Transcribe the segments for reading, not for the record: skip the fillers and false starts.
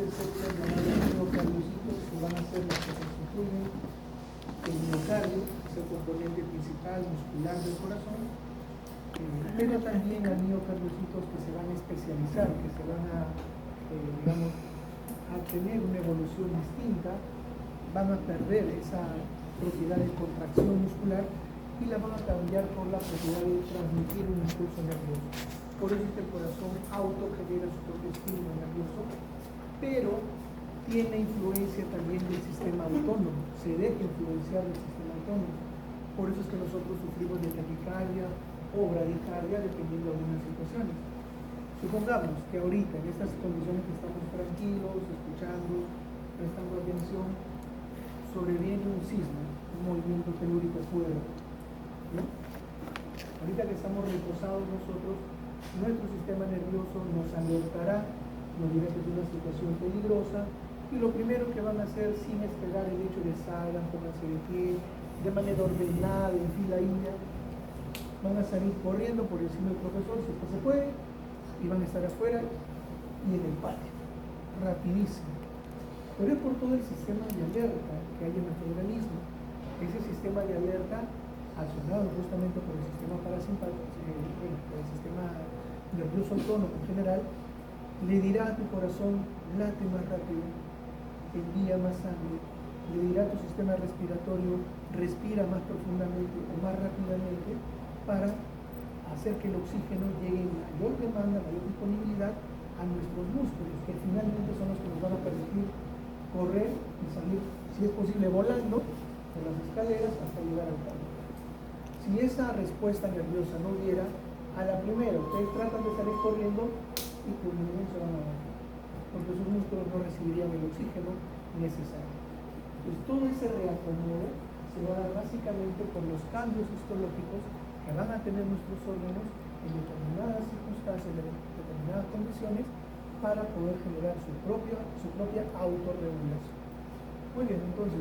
este sector llamado miocardiocitos que van a ser los que constituyen el miocardio, es el componente principal muscular del corazón, pero también hay miocardiocitos que se van a especializar, que se van a, digamos, a tener una evolución distinta, van a perder esa propiedad de contracción muscular y la van a cambiar por la propiedad de transmitir un impulso nervioso. Por eso es que el corazón autogenera su propio estímulo nervioso, pero tiene influencia también del sistema autónomo, se deja influenciar del sistema autónomo. Por eso es que nosotros sufrimos de taquicardia o bradicardia dependiendo de algunas situaciones. Supongamos que ahorita, en estas condiciones que estamos tranquilos, escuchando, prestando atención, sobreviene un sismo, un movimiento telúrico fuerte, ¿no? Ahorita que estamos reposados nosotros, nuestro sistema nervioso nos alertará, nos dirá que es una situación peligrosa, y lo primero que van a hacer, sin esperar el hecho de salgan, pónganse de pie, de manera ordenada, en fila india, van a salir corriendo por encima del profesor, si es que se puede, y van a estar afuera y en el patio, rapidísimo. Pero es por todo el sistema de alerta que hay en nuestro organismo. Ese sistema de alerta, accionado justamente por el sistema parasimpático, por el sistema nervioso autónomo en general, le dirá a tu corazón, late más rápido, envía más sangre, le dirá a tu sistema respiratorio, respira más profundamente o más rápidamente para hacer que el oxígeno llegue en mayor demanda, mayor disponibilidad a nuestros músculos, que finalmente son los que nos van a permitir correr y salir, si es posible, volando por las escaleras hasta llegar al campo. Si esa respuesta nerviosa no hubiera, a la primera, ustedes tratan de salir corriendo y por un momento se van a bajar, porque sus músculos no recibirían el oxígeno necesario. Entonces, todo ese reacomodo se va a dar básicamente por los cambios histológicos que van a tener nuestros órganos en determinadas circunstancias, en determinadas condiciones, para poder generar su propia autorregulación. Muy bien, entonces,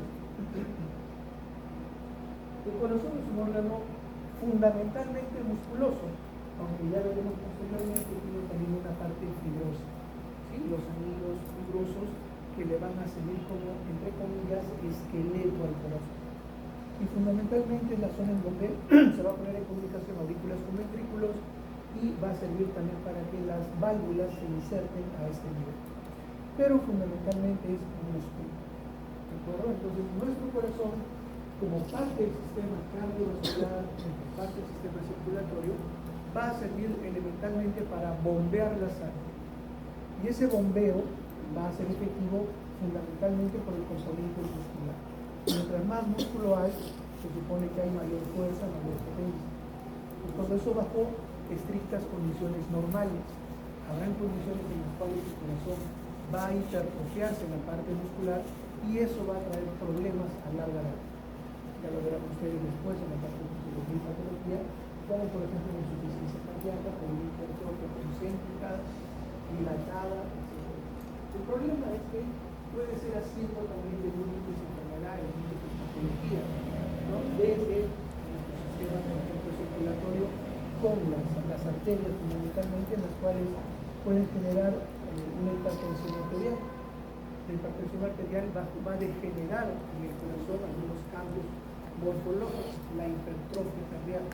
el corazón es un órgano fundamentalmente musculoso, aunque ya veremos posteriormente que tiene también una parte fibrosa, ¿sí? Los anillos fibrosos que le van a servir como, entre comillas, esqueleto al corazón. Y fundamentalmente es la zona en donde se va a poner en comunicación aurículas con ventrículos y va a servir también para que las válvulas se inserten a este nivel. Pero fundamentalmente es músculo. ¿De acuerdo? Entonces nuestro corazón, como parte del sistema cardiovascular, como parte del sistema circulatorio, va a servir elementalmente para bombear la sangre. Y ese bombeo va a ser efectivo fundamentalmente por el componente muscular. Mientras más músculo hay, se supone que hay mayor fuerza, mayor potencia. Y todo eso bajo estrictas condiciones normales. Habrán condiciones en las cuales el corazón va a hipertrofiarse en la parte muscular y eso va a traer problemas a larga edad. Ya lo verán ustedes después en la parte de fisiología y patología, como por ejemplo la insuficiencia cardíaca, por una hipertrofia concéntrica, dilatada, etc. El problema es que puede ser asiento también de múltiples enfermedades, múltiples patologías, ¿no? Desde nuestro sistema, por ejemplo, circulatorio, con las arterias fundamentalmente, en las cuales pueden generar una hipertensión arterial. La hipertensión arterial va a degenerar en el corazón algunos cambios morfológicos, la hipertrofia cardíaca.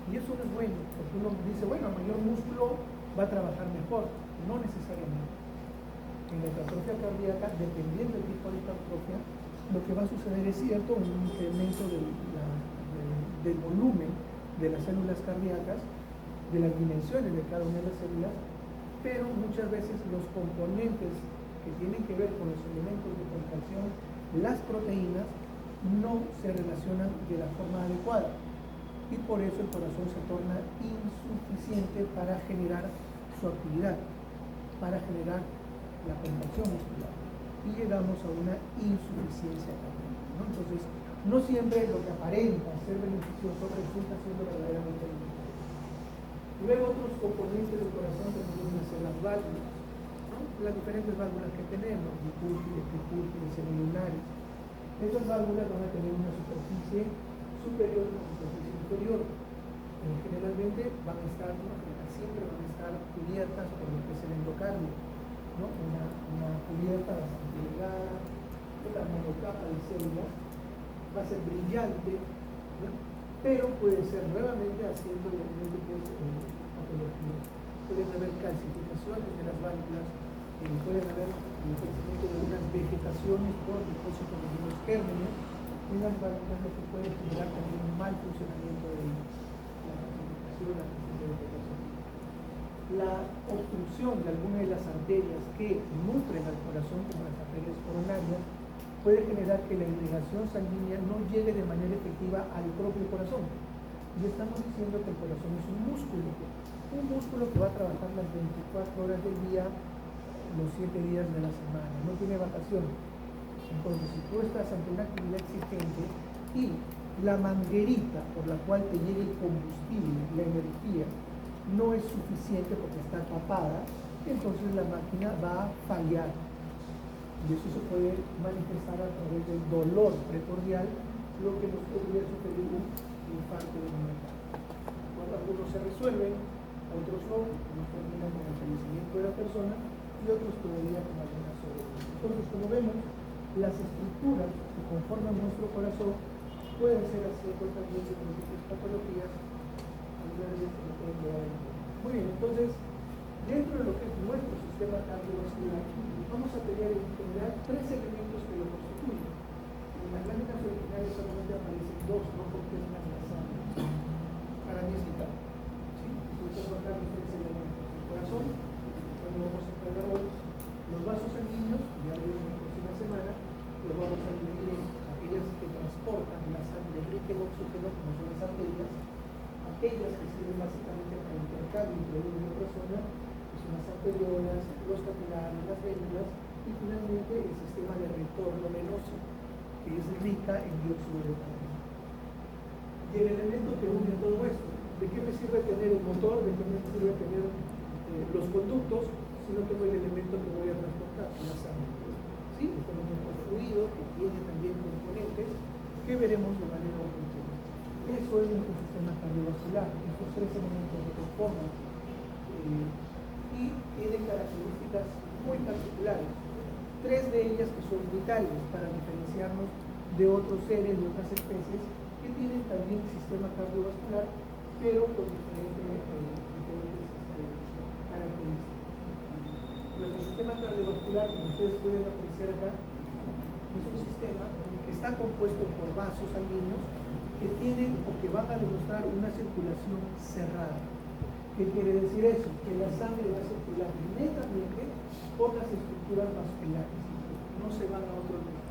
Y eso no es bueno, porque uno dice, bueno, a mayor músculo va a trabajar mejor. No necesariamente. En la hipertrofia cardíaca, dependiendo del tipo de hipertrofia, lo que va a suceder es cierto, un incremento del volumen de las células cardíacas, de las dimensiones de cada una de las células, pero muchas veces los componentes que tienen que ver con los elementos de contracción, las proteínas, no se relacionan de la forma adecuada. Y por eso el corazón se torna insuficiente para generar su actividad, para generar la contracción muscular. Y llegamos a una insuficiencia cardíaca, ¿no? Entonces, no siempre lo que aparenta ser beneficioso resulta siendo verdaderamente beneficioso. Luego otros componentes del corazón que pueden ser las válvulas, ¿no? Las diferentes válvulas que tenemos, bicúspides, tricúspides, semilunares. Estas válvulas van a tener una superficie superior y una superficie inferior. Generalmente van a estar, siempre van a estar cubiertas por lo que es el endocardio. ¿no? Una cubierta bastante delgada, una monocapa de células, va a ser brillante, ¿no? Pero puede ser nuevamente haciendo múltiples patologías. Pueden haber calcificaciones de las válvulas, pueden haber el crecimiento de unas vegetaciones por depósito de unos gérmenes en las válvulas, lo que puede generar también un mal funcionamiento de la calcificación, la vegetación. La obstrucción de alguna de las arterias que nutren al corazón, como las arterias coronarias, puede generar que la irrigación sanguínea no llegue de manera efectiva al propio corazón. Y estamos diciendo que el corazón es un músculo que va a trabajar las 24 horas del día, los 7 días de la semana, no tiene vacaciones. Entonces, si tú estás ante una actividad exigente y la manguerita por la cual te llegue el combustible, la energía, no es suficiente porque está tapada, entonces la máquina va a fallar. Y eso se puede manifestar a través del dolor precordial, lo que nos podría sugerir un infarto de miocardio. Bueno, algunos se resuelven, otros no, unos terminan con el fallecimiento de la persona y otros todavía con alguna sobredosis. Entonces, como vemos, las estructuras que conforman nuestro corazón pueden ser así también de múltiples patologías alrededor que lo pueden llevar a la vida. Muy bien, entonces, dentro de lo que es nuestro sistema cardiovascular, vamos a tener en general 3 elementos que lo constituyen. En las láminas originales solamente aparecen 2, no contemplan la sangre. Para mí es vital. ¿Sí? Entonces, acordar los 3 elementos. El corazón, cuando vamos a encargar hoy, los vasos sanguíneos, ya lo veremos la próxima semana, los vamos a dividir en aquellas que transportan la sangre rica en oxígeno, como son las arterias, aquellas que sirven básicamente para el intercambio entre una y otra zona, que son las arteriolas, los capilares, las vénulas, y finalmente el sistema de retorno venoso, que es rica en dióxido de carbono. Y el elemento que une todo esto, ¿de qué me sirve tener el motor? ¿De qué me sirve tener los conductos? Si no tengo el elemento que voy a transportar, la sangre. ¿Sí? Este elemento fluido que tiene también componentes que veremos de manera objetiva. Eso es nuestro sistema cardiovascular, estos 3 elementos que conforman y tienen características muy particulares. 3 de ellas que son vitales para diferenciarnos de otros seres, de otras especies, que tienen también sistema cardiovascular, pero con diferentes características. Nuestro sistema cardiovascular, como ustedes pueden apreciar acá, es un sistema que está compuesto por vasos sanguíneos que tienen o que van a demostrar una circulación cerrada. ¿Qué quiere decir eso? Que la sangre va a circular netamente por las estructuras vasculares, no se van a otro lugar.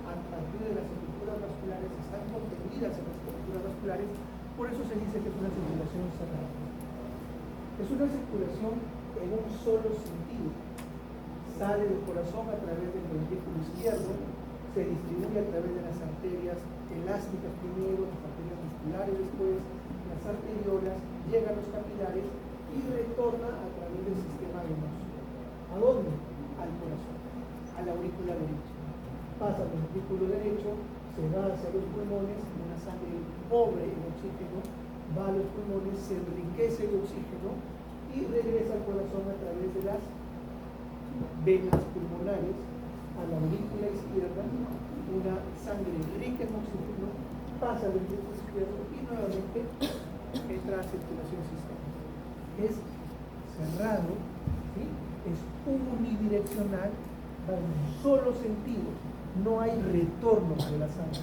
A partir de las estructuras vasculares están contenidas en las estructuras vasculares, por eso se dice que es una circulación cerrada. Es una circulación en un solo sentido. Sale del corazón a través del ventrículo izquierdo, se distribuye a través de las arterias elásticas primero, las arterias musculares después, las arteriolas, llega a los capilares y retorna a través del sistema venoso. ¿A dónde? Al corazón, a la aurícula derecha. Pasa al ventrículo derecho, se va hacia los pulmones, una sangre pobre en oxígeno, va a los pulmones, se enriquece de oxígeno y regresa al corazón a través de las venas pulmonares a la aurícula izquierda, una sangre rica en oxígeno, pasa al ventrículo izquierdo y nuevamente entra a circulación sistémica. Es cerrado, ¿sí? Es unidireccional, va en un solo sentido, no hay retorno de la sangre,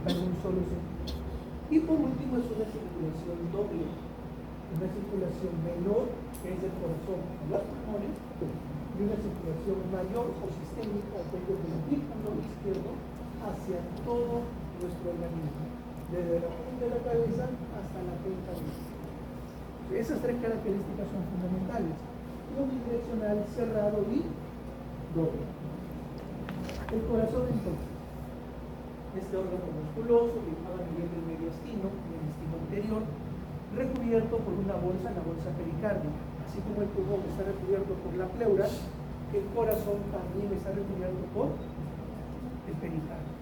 va en un solo sentido. Y por último es una circulación doble, una circulación menor, que es del corazón a los pulmones, y una circulación mayor o sistémica desde el ventrículo izquierdo hacia todo nuestro organismo, desde la punta de la cabeza hasta la punta del pie. Esas 3 características son fundamentales: unidireccional, cerrado y doble. El corazón, entonces, este órgano musculoso ubicado a nivel del mediastino anterior, recubierto por una bolsa, la bolsa pericárdica. Así como el pulmón está recubierto por la pleura, el corazón también está recubierto por el pericardio,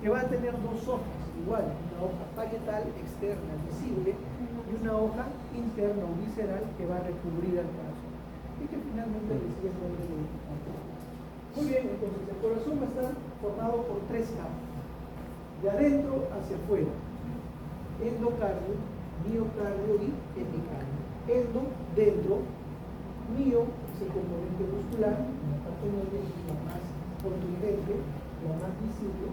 que va a tener 2 hojas, igual, una hoja parietal externa visible y una hoja interna o visceral que va a recubrir al corazón y que finalmente recibe el nombre de corazón va a estar formado por tres capas, de adentro hacia afuera: endocardio, miocardio y epicardio. Endo, dentro; mio es el componente muscular, la parte media es la más contundente, la más visible,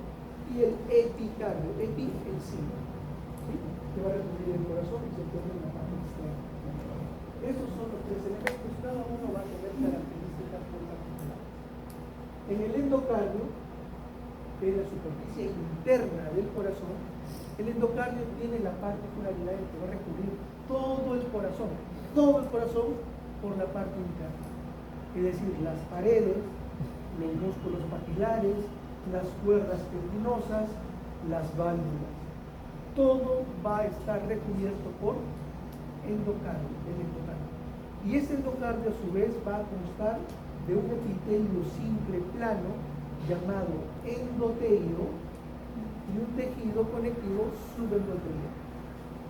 y el epicardio, epi, el signo, ¿sí?, que va a recubrir el corazón y se encuentra en la parte externa. Esos son los tres elementos, cada uno va a tener características muy particulares. En el endocardio, que es la superficie interna del corazón, el endocardio tiene la particularidad de que va a recubrir todo el corazón por la parte interna. Es decir, las paredes, los músculos papilares, las cuerdas tendinosas, las válvulas. Todo va a estar recubierto por endocardio, el endocardio. Y ese endocardio a su vez va a constar de un epitelio simple plano llamado endotelio y un tejido conectivo subendotelial.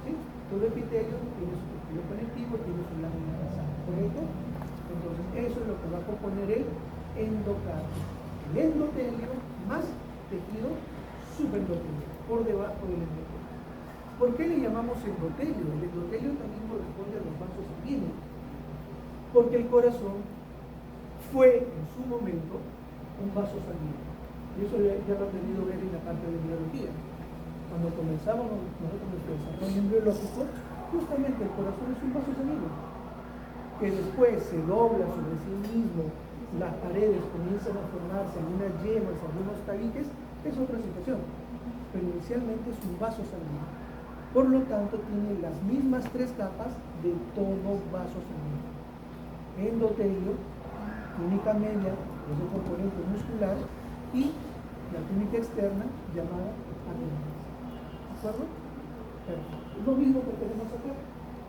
¿Sí? Todo epitelio tiene su tejido conectivo, tiene su lámina basal, ¿correcto? Entonces eso es lo que va a componer el endocardio. El endotelio más tejido subendotelial, por debajo del endotelio. ¿Por qué le llamamos endotelio? El endotelio también corresponde a los vasos sanguíneos, porque el corazón fue en su momento un vaso sanguíneo. Y eso ya lo han debido ver en la parte de biología. Cuando comenzamos nosotros nuestro desarrollo embriológico, justamente el corazón es un vaso sanguíneo, que después se dobla sobre sí mismo, las paredes comienzan a formarse algunas yemas, algunos tabiques, es otra situación. Pero inicialmente es un vaso sanguíneo. Por lo tanto, tiene las mismas tres capas de todo vaso sanguíneo: endotelio, túnica media, que es el componente muscular, y la túnica externa llamada apéndice. ¿De acuerdo? Perfecto. Lo mismo que tenemos acá.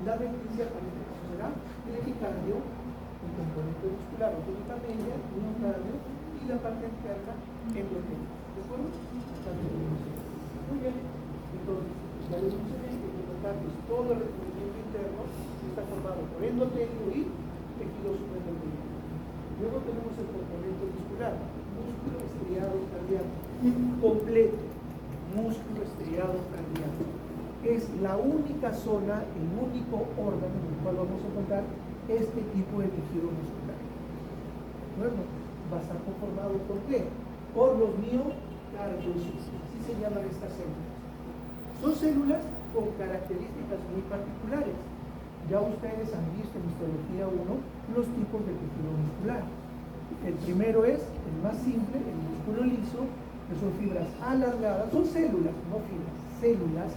La ventisca, para este caso, será el epicardio, el componente muscular o túnica media, el miocardio, y la parte interna, endotelio. ¿De acuerdo? Muy bien. Entonces, ya les mencioné que el endocardio es todo el recubrimiento interno, está formado por endotelio y tejido subendotelio. Luego tenemos el componente muscular, músculo estriado cardíaco, completo, músculo estriado cardíaco. Es la única zona, el único órgano en el cual vamos a encontrar este tipo de tejido muscular. Bueno, va a estar conformado ¿por qué? Por los miocardios, así se llaman estas células. Son células con características muy particulares. Ya ustedes han visto en histología 1 los tipos de tejido muscular. El primero es el más simple, el músculo liso, que son fibras alargadas, son células, no fibras, células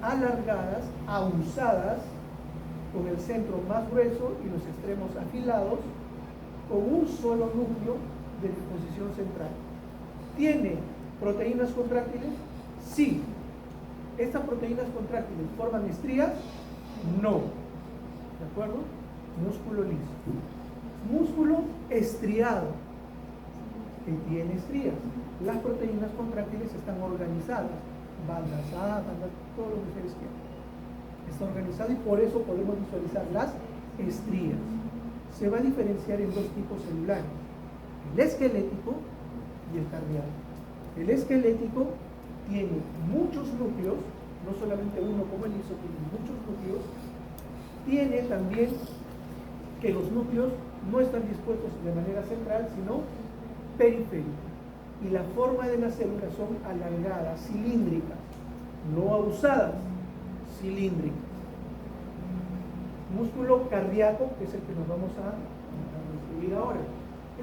alargadas, ahusadas, con el centro más grueso y los extremos afilados, con un solo núcleo de disposición central. ¿Tiene proteínas contráctiles? Sí. ¿Estas proteínas contráctiles forman estrías? No. ¿De acuerdo? Músculo liso. Músculo estriado, que tiene estrías. Las proteínas contráctiles están organizadas, bandas A, bandas, todo lo que ustedes quieran. Está organizado y por eso podemos visualizar las estrías. Se va a diferenciar en dos tipos celulares: el esquelético y el cardíaco. El esquelético tiene muchos núcleos, no solamente uno como el liso, tiene muchos núcleos. Tiene también que los núcleos no están dispuestos de manera central, sino periférica. Y la forma de las células son alargadas, cilíndricas, no ahusadas, cilíndricas. Músculo cardíaco, que es el que nos vamos a describir ahora,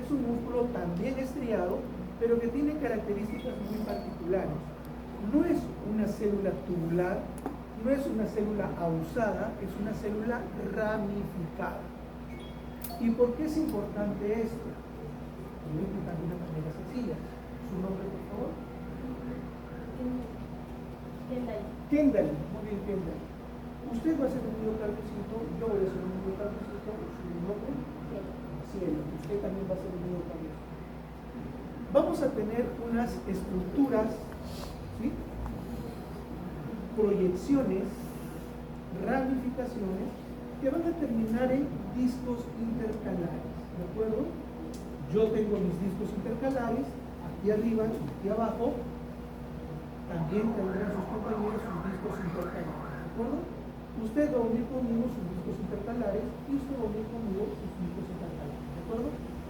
es un músculo también estriado, pero que tiene características muy particulares. No es una célula tubular, no es una célula ahusada, es una célula ramificada. ¿Y por qué es importante esto? Lo voy a explicar de una manera sencilla. ¿Su nombre, por favor? Kendall. Muy bien, Kendall. Usted va a ser un miocardiocito, yo voy a ser un miocardiocito, su nombre, Cielo. Usted también va a ser un miocardiocito. Vamos a tener unas estructuras, ¿sí?, proyecciones, ramificaciones, que van a terminar en discos intercalares, ¿de acuerdo? Yo tengo mis discos intercalares aquí arriba y aquí abajo, también tendrán sus compañeros sus discos intercalares, ¿de acuerdo? Usted va a unir conmigo sus discos intercalares y usted va a unir conmigo sus discos intercalares, ¿de acuerdo?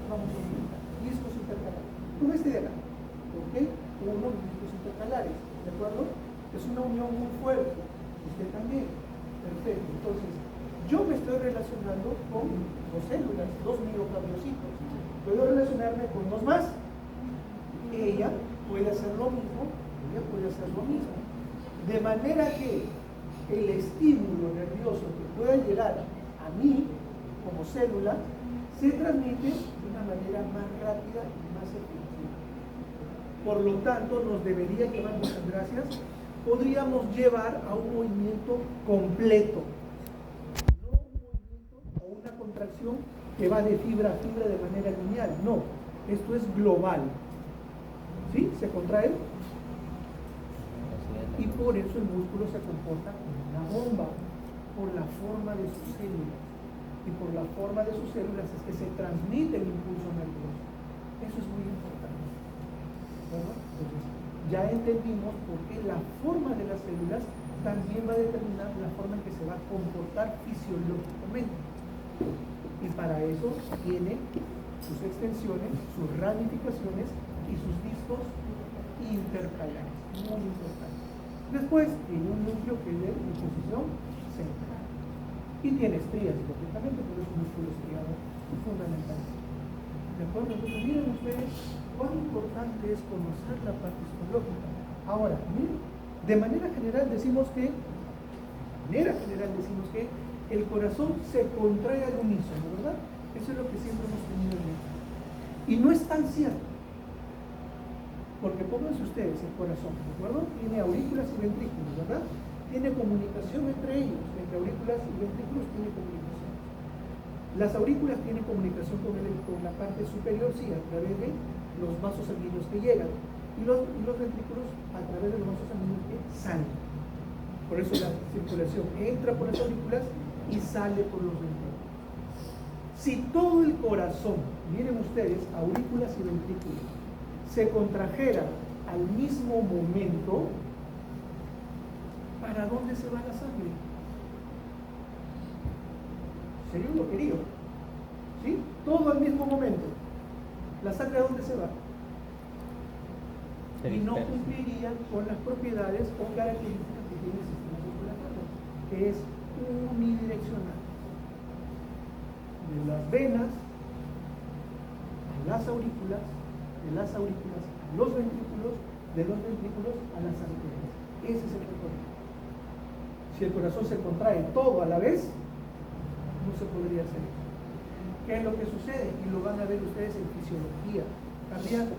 Vamos a unir discos intercalares. Con este de acá, ¿ok? Uno de discos intercalares, ¿de acuerdo? Es una unión muy fuerte. Usted también. Perfecto. Entonces, yo me estoy relacionando con dos células, dos miocardiocitos. Puedo relacionarme con dos más. Ella puede hacer lo mismo, ella puede hacer lo mismo. De manera que el estímulo nervioso que pueda llegar a mí, como célula, se transmite de una manera más rápida y más efectiva. Por lo tanto, nos debería llevar, muchas gracias, podríamos llevar a un movimiento completo, no un movimiento o una contracción que va de fibra a fibra de manera lineal, no, esto es global. ¿Sí? Se contrae y por eso el músculo se comporta como una bomba, por la forma de sus células, y por la forma de sus células es que se transmite el impulso nervioso. Eso es muy importante, ¿verdad? Entonces, ya entendimos por qué la forma de las células también va a determinar la forma en que se va a comportar fisiológicamente. Y para eso tiene sus extensiones, sus ramificaciones y sus discos intercalares, muy importantes. Después tiene un núcleo que es de posición central. Y tiene estrías, lógicamente, por eso un músculo estriado fundamental. ¿De acuerdo? Entonces, miren ustedes cuán importante es conocer la parte histológica. Ahora, miren, de manera general decimos que el corazón se contrae al unísono, ¿verdad? Eso es lo que siempre hemos tenido en mente. Y no es tan cierto. Porque pónganse ustedes el corazón, ¿de acuerdo? Tiene aurículas y ventrículos, ¿verdad? Tiene comunicación entre ellos, entre aurículas y ventrículos tiene comunicación. Las aurículas tienen comunicación con la parte superior, sí, a través de los vasos sanguíneos que llegan. Y los ventrículos a través de los vasos sanguíneos que salen. Por eso la circulación entra por las aurículas y sale por los ventrículos. Si todo el corazón, miren ustedes, aurículas y ventrículos, se contrajera al mismo momento, ¿para dónde se va la sangre? Sería un loquerío, ¿sí? Todo al mismo momento. ¿La sangre a dónde se va? Y no cumpliría con las propiedades o características que tiene el sistema circulatorio, que es unidireccional. De las venas a las aurículas, de las aurículas a los ventrículos, de los ventrículos a las arterias. Ese es el recorrido. Si el corazón se contrae todo a la vez, no se podría hacer eso. ¿Qué es lo que sucede? Y lo van a ver ustedes en fisiología cardíaca.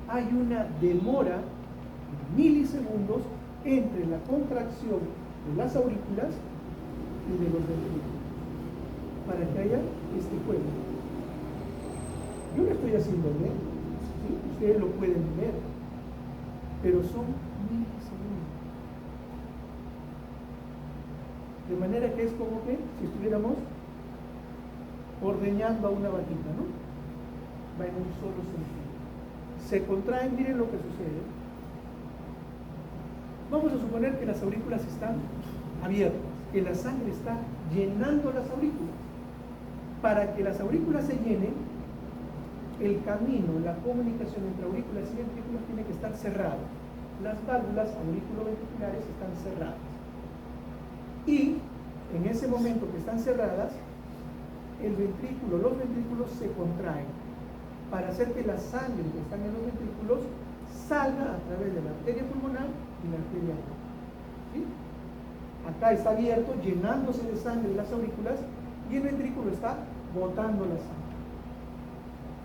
Hay una demora de milisegundos entre la contracción de las aurículas y de los ventrículos para que haya este juego. Yo lo estoy haciendo bien, ¿sí? Ustedes lo pueden ver, pero son milisegundos. De manera que es como que si estuviéramos ordeñando a una vaquita, ¿no? Va en un solo sentido. Se contraen, miren lo que sucede. Vamos a suponer que las aurículas están abiertas, que la sangre está llenando las aurículas. Para que las aurículas se llenen, el camino, la comunicación entre aurículas y ventrículos tiene que estar cerrado. Las válvulas auriculoventriculares están cerradas. Y en ese momento que están cerradas, los ventrículos se contraen para hacer que la sangre que está en los ventrículos salga a través de la arteria pulmonar y la arteria aorta. ¿Sí? Acá está abierto, llenándose de sangre las aurículas, y el ventrículo está botando la sangre.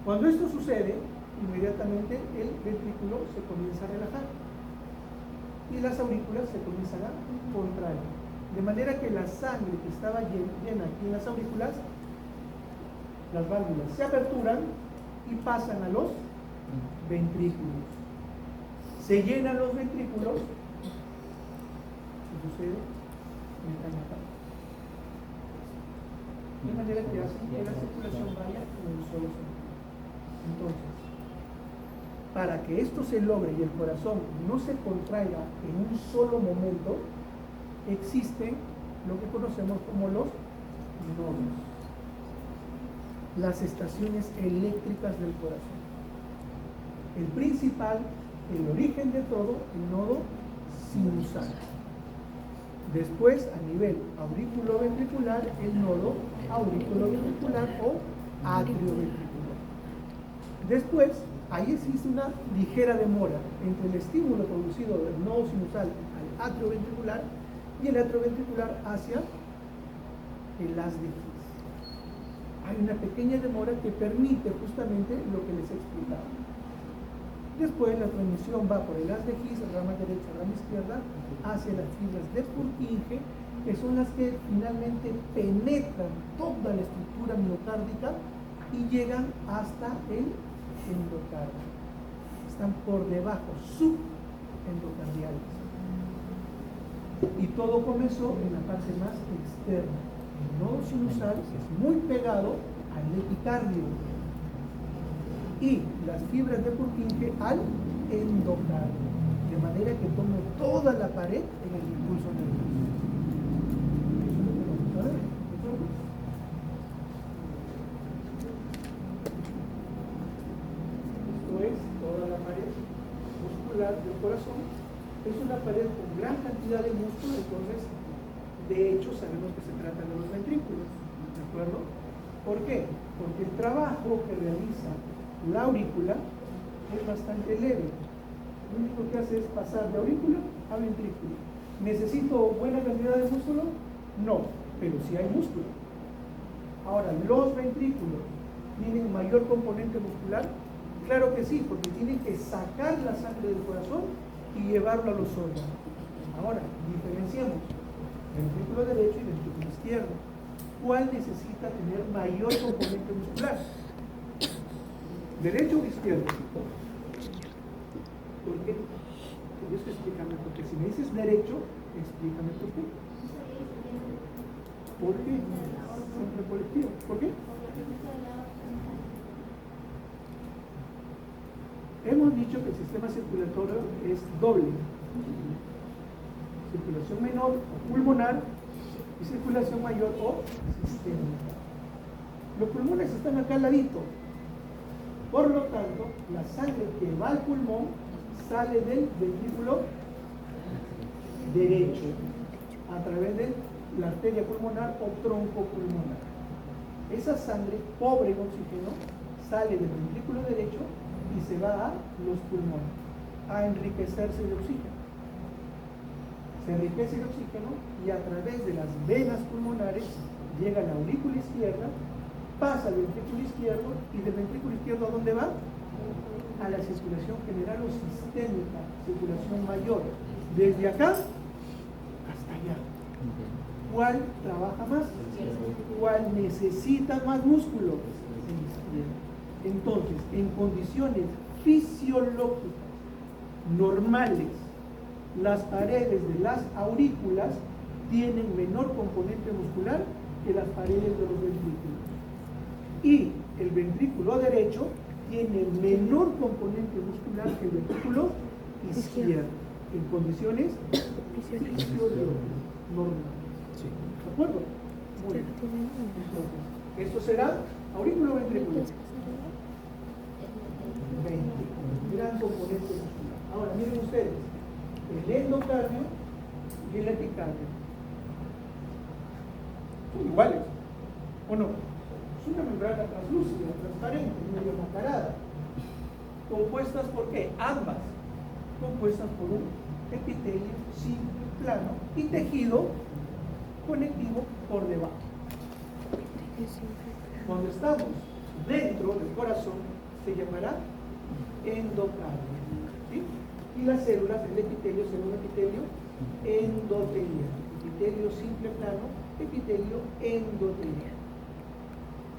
Cuando esto sucede, inmediatamente el ventrículo se comienza a relajar y las aurículas se comienzan a contraer. De manera que la sangre que estaba llena aquí en las aurículas, las válvulas se aperturan y pasan a los ventrículos. Se llenan los ventrículos, ¿qué sucede? De manera que hacen que la circulación vaya en un solo sentido. Entonces, para que esto se logre y el corazón no se contraiga en un solo momento, existen lo que conocemos como los nodos, las estaciones eléctricas del corazón. El principal, el origen de todo, el nodo sinusal. Después, a nivel auriculoventricular, el nodo auriculoventricular o atrioventricular. Después, ahí existe una ligera demora entre el estímulo producido del nodo sinusal al atrioventricular y el atrioventricular hacia el haz de His. Hay una pequeña demora que permite justamente lo que les he explicado. Después la transmisión va por el haz de His, rama derecha, rama izquierda, hacia las fibras de Purkinje, que son las que finalmente penetran toda la estructura miocárdica y llegan hasta el endocardio. Están por debajo, subendocardiales. Y todo comenzó en la parte más externa. El nodo sinusal es muy pegado al epicardio y las fibras de Purkinje al endocardio, de manera que tome toda la pared en el impulso nervioso. Eso es lo que vamos a ver. Esto es toda la pared muscular del corazón. Es una pared con gran cantidad de músculo, entonces de hecho sabemos que se trata de los ventrículos, ¿de acuerdo? ¿Por qué? Porque el trabajo que realiza la aurícula es bastante leve. Lo único que hace es pasar de aurícula a ventrículo. ¿Necesito buena cantidad de músculo? No, pero sí hay músculo. Ahora, ¿los ventrículos tienen mayor componente muscular? Claro que sí, porque tienen que sacar la sangre del corazón y llevarlo a los órganos. Ahora, diferenciamos ventrículo derecho y ventrículo izquierdo. ¿Cuál necesita tener mayor componente muscular? ¿Derecho o izquierdo? ¿Por qué? Tienes que explicarme por qué. Si me dices derecho, explícame por qué. ¿Por qué? Siempre colectivo. ¿Por qué? Hemos dicho que el sistema circulatorio es doble. Circulación menor o pulmonar y circulación mayor o sistémica. Los pulmones están acá al ladito. Por lo tanto, la sangre que va al pulmón sale del ventrículo derecho a través de la arteria pulmonar o tronco pulmonar. Esa sangre pobre en oxígeno sale del ventrículo derecho y se va a los pulmones a enriquecerse de oxígeno. Se enriquece de oxígeno y a través de las venas pulmonares llega a la aurícula izquierda, pasa al ventrículo izquierdo y del ventrículo izquierdo ¿a dónde va? A la circulación general o sistémica, circulación mayor, desde acá hasta allá. ¿Cuál trabaja más? ¿Cuál necesita más músculo? El izquierdo. Entonces, en condiciones fisiológicas normales, las paredes de las aurículas tienen menor componente muscular que las paredes de los ventrículos. Y el ventrículo derecho tiene menor componente muscular que el ventrículo izquierdo, en condiciones fisiológicas normales. ¿De acuerdo? Muy bien. Entonces, esto será aurículo ventrículo. Gran componente muscular. Ahora, miren ustedes, el endocardio y el epicardio son iguales, ¿o no? Es una membrana translúcida, transparente, medio mascarada. ¿Compuestas por qué? Ambas. Compuestas por un epitelio simple, plano y tejido conectivo por debajo. Cuando estamos dentro del corazón se llamará endocardio, ¿sí? Y las células, el epitelio, célula epitelio endotelial, epitelio simple plano, epitelio endotelial,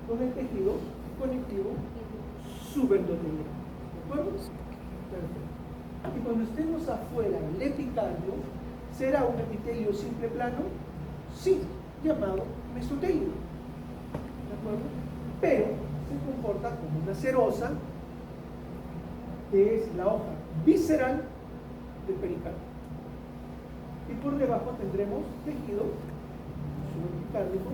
con el tejido conectivo subendotelial. ¿De acuerdo? Perfecto. Y cuando estemos afuera del epicardio, ¿será un epitelio simple plano? Sí, llamado mesotelio. ¿De acuerdo? Pero se comporta como una serosa que es la hoja visceral del pericardio. Y por debajo tendremos tejido subepicárdico,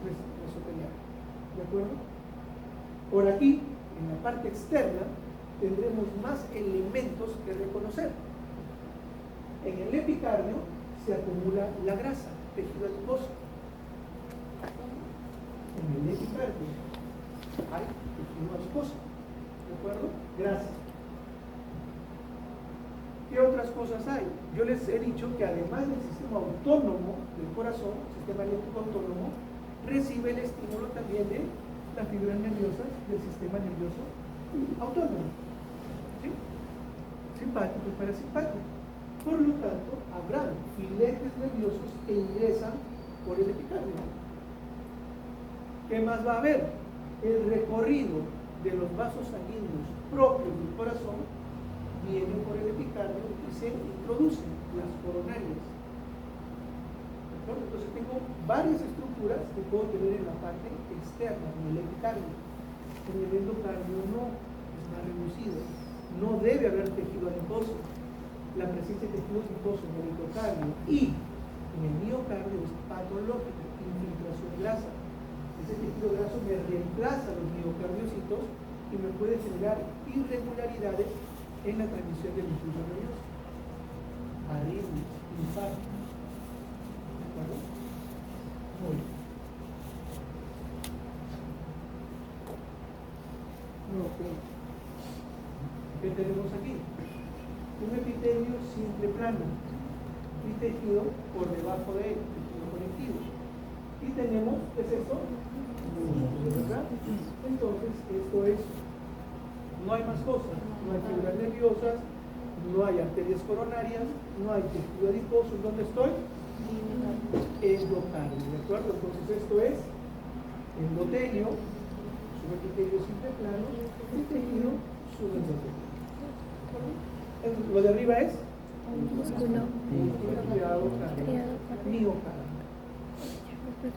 mesotelial. ¿De acuerdo? Por aquí, en la parte externa, tendremos más elementos que reconocer. En el epicardio se acumula la grasa, tejido adiposo. En el epicardio hay tejido adiposo. ¿De acuerdo? Grasa. ¿Qué otras cosas hay? Yo les he dicho que además del sistema autónomo del corazón, sistema eléctrico autónomo, recibe el estímulo también de las fibras nerviosas del sistema nervioso autónomo. ¿Sí? Simpático y parasimpático. Por lo tanto, habrá filetes nerviosos que ingresan por el epicardio. ¿Qué más va a haber? El recorrido de los vasos sanguíneos propios del corazón vienen por el epicardio y se introducen las coronarias. Entonces tengo varias estructuras que puedo tener en la parte externa, en el epicardio. En el endocardio no, es más reducido. No debe haber tejido adiposo. La presencia de tejido adiposo en el endocardio y en el miocardio es patológica, infiltración grasa. Ese tejido graso me reemplaza los miocardiocitos y me puede generar irregularidades en la transmisión del impulso nervioso, arritmias, infarto. ¿De acuerdo? Muy bien. ¿Qué tenemos aquí? Un epitelio simple plano y tejido por debajo de él, tejido conectivo. Y tenemos, ¿qué es esto? ¿Verdad? Entonces, esto es, no hay más cosas, no hay fibras nerviosas, no hay arterias coronarias, no hay tejido adiposo. ¿Dónde estoy? Endocardio, ¿de acuerdo? Entonces esto es endotelio, subepitelio simple plano, y tejido subendotelio. Lo de arriba es músculo triado miocardio.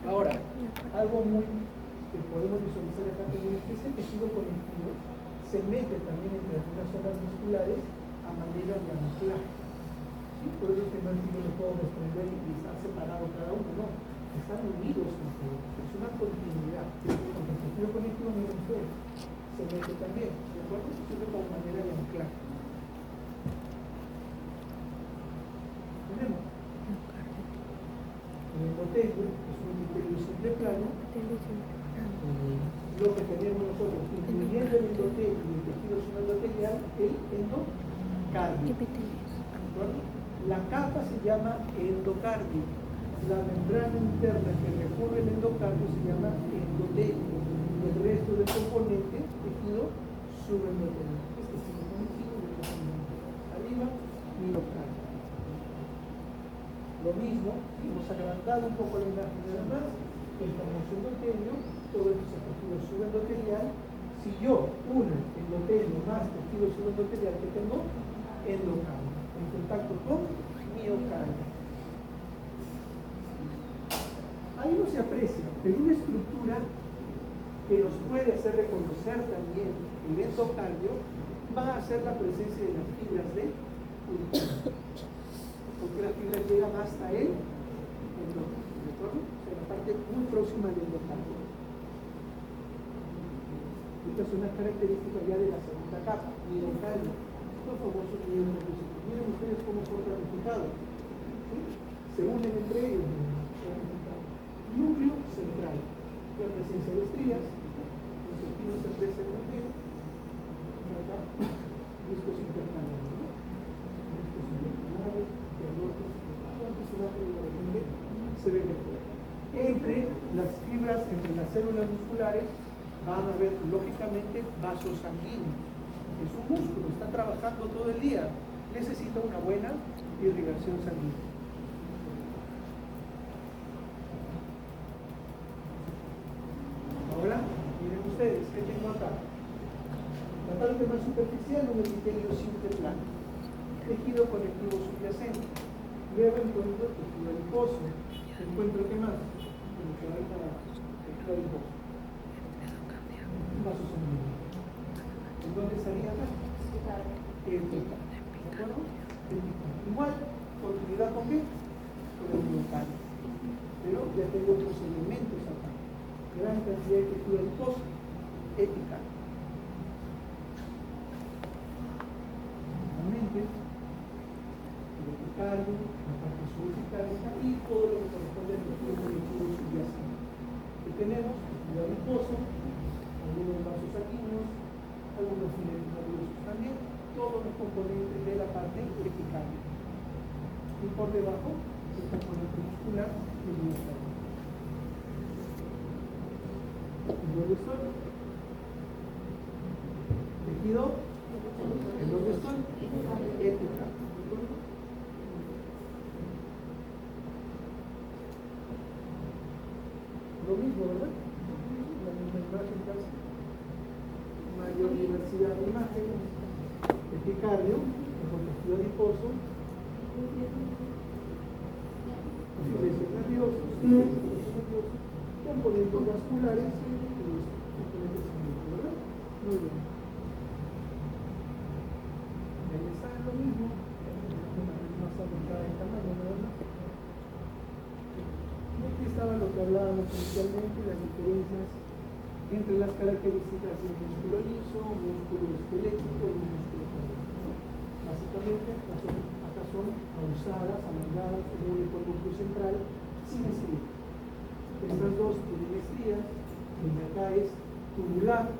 Ahora, algo muy que podemos visualizar acá también es que este tejido conectivo se mete también entre algunas zonas musculares a manera de anclaje. ¿Sí? Por eso es que no lo puedo desprender y estar separado cada uno, no. Están unidos entre ellos. Es una continuidad. Porque el tejido conectivo, miren ustedes, se mete también. ¿De acuerdo? Se sirve como manera de anclaje. Tenemos el endotelio, es un epitelio simple plano. Lo que tenemos nosotros, incluyendo el endotelio y el tejido subendotelial, el endocardio. La capa se llama endocardio. La membrana interna que recorre el endocardio se llama endotelio. Y el resto del componente, tejido subendotelio. Este es el conocido de los arriba, miocardio. Lo mismo, hemos agrandado un poco la imagen nada más, el famoso endotelio, todo esto es el tejido subendotelial. Si yo uno endotelio más tejido subendotelial que tengo, endocardio, en contacto con miocardio. Ahí no se aprecia, pero una estructura que nos puede hacer reconocer también el endocardio va a ser la presencia de las fibras de Purkinje. Porque la fibra llega hasta el endocardio, ¿de acuerdo? O sea, la parte muy próxima del endocardio. Esta es una característica ya de la segunda capa, miocardio. Estos famosos miocardios. Miren ustedes cómo son ramificados. ¿Sí? Se unen entre ellos. Núcleo central. La presencia de estrías, los espinos se aprecian también. Acá, discos intercalares. Discos intercalares. Se ve mejor. Entre las fibras, entre las células musculares, van a haber lógicamente vasos sanguíneos. Es un músculo, está trabajando todo el día, necesita una buena irrigación sanguínea. Ahora, miren ustedes, ¿qué tengo acá? La parte más superficial, un epitelio simple plano. Tejido conectivo subyacente. Luego encuentro tejido adiposo. Encuentro ¿qué más? Tejido adiposo. Vasos sanguíneos. épica. ¿De acuerdo? Épica. Igual, continuidad con qué? Con el miocardio. Pero ya tengo otros elementos acá. Gran cantidad de tejido adiposo, épica. Nuevamente, el epicardio, la parte subepicardia y todo lo que corresponde al tejido conectivo subyacente. Que tenemos tejido adiposo, algunos vasos sanguíneos, algunos filetes nerviosos también, todos los componentes de la parte epicardia. Y por debajo, el componente muscular del miocardio. ¿En dónde estoy? Tejido, ¿en dónde estoy? Épica. Lo mismo, ¿verdad? La misma imagen casi. Mayor diversidad de imágenes. Epicardio, el tejido adiposo, filetes nerviosos, componentes vasculares y los componentes sanguíneos, ¿verdad? Muy bien. Ahí está lo mismo, más aumentada en tamaño, ¿verdad? Y aquí estaba lo que hablábamos inicialmente, las diferencias entre las características del músculo liso, músculo esquelético y músculo cardíaco. Básicamente, acá son pausadas, alargadas, como un núcleo central, sin estrías. Estas dos tienen estrías, y acá es tubular,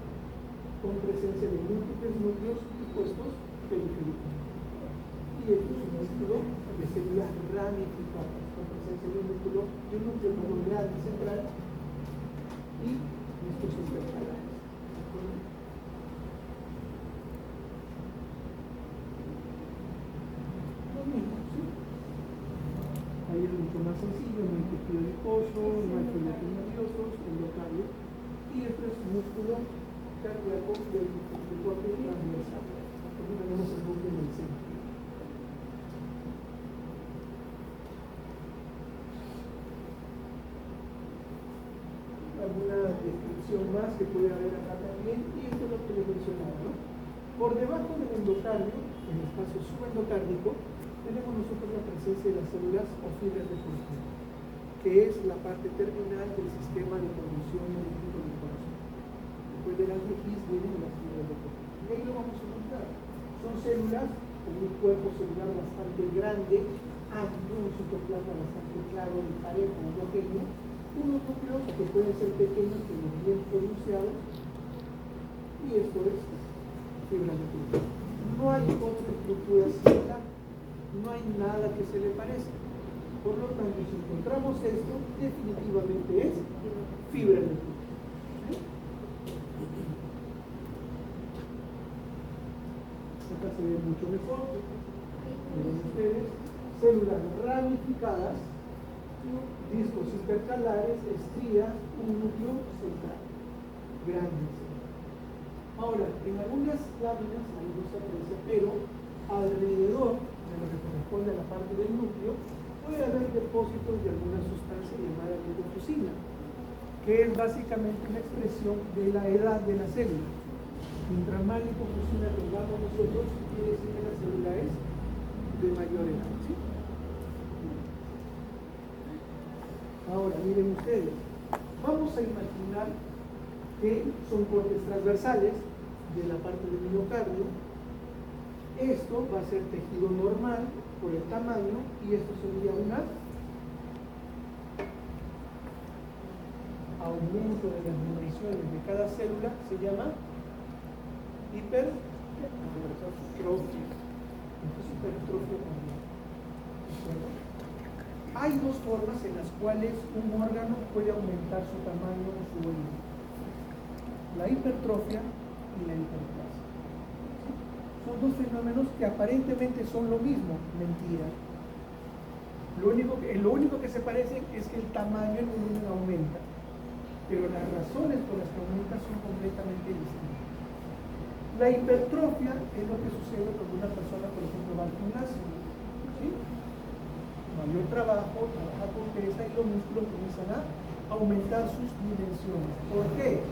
con presencia de múltiples núcleos dispuestos periféricamente. Y esto es un músculo de células ramificadas, con presencia de un núcleo grande central y discos intercalares. Lo mismo, ¿sí? Ahí es mucho más sencillo, no hay tejido adiposo, no hay filetes nerviosos, endocardio, y esto es músculo cardíaco del corte transversal. Aquí tenemos el núcleo en el centro. Alguna descripción más que puede haber acá también, y esto es lo que les mencionaba, ¿no? Por debajo del endocardio, en el espacio subendocárdico, tenemos nosotros la presencia de las células o fibras de Purkinje, que es la parte terminal del sistema de conducción eléctrico del corazón. Después de las X vienen las fibras de Purkinje. Y ahí lo vamos a encontrar. Son células con un cuerpo celular bastante grande, amplio, un citoplasma bastante claro y parejo, homogéneo, unos núcleos que pueden ser pequeños pero bien pronunciados, y esto es fibra de Purkinje. No hay otra estructura similar, no hay nada que se le parezca. Por lo tanto, si encontramos esto, definitivamente es fibra de Purkinje. Acá se ve mucho mejor. Miren ustedes, células ramificadas, discos intercalares, estrías, un núcleo central, grande. Ahora, en algunas láminas, ahí no se aprecia, pero alrededor de lo que corresponde a la parte del núcleo, puede haber depósitos de alguna sustancia llamada leucocina, que es básicamente una expresión de la edad de la célula. Mientras más leucocina tengamos nosotros, quiere decir que la célula es de mayor edad, ¿sí? Ahora, miren ustedes, vamos a imaginar que son cortes transversales de la parte del miocardio. Esto va a ser tejido normal por el tamaño, y esto sería un aumento de las dimensiones de cada célula, se llama hipertrofia. Esto es hipertrofia también. Hay dos formas en las cuales un órgano puede aumentar su tamaño o su volumen: la hipertrofia y la hiperplasia. Son dos fenómenos que aparentemente son lo mismo. Mentira. Lo único que se parecen es que el tamaño y el volumen aumenta, pero las razones por las que aumenta son completamente distintas. La hipertrofia es lo que sucede cuando una persona, por ejemplo, va al gimnasio, ¿sí? Mayor trabajo, trabaja con pesa, y los músculos comienzan a aumentar sus dimensiones. ¿Por qué?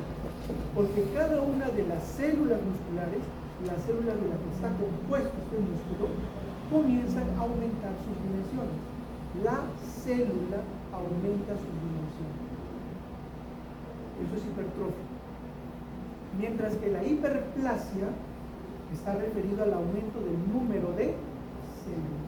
Porque cada una de las células musculares las células de las que está compuesto este músculo comienzan a aumentar sus dimensiones. La célula aumenta sus dimensiones. Eso es hipertrofia. Mientras que la hiperplasia está referido al aumento del número de células.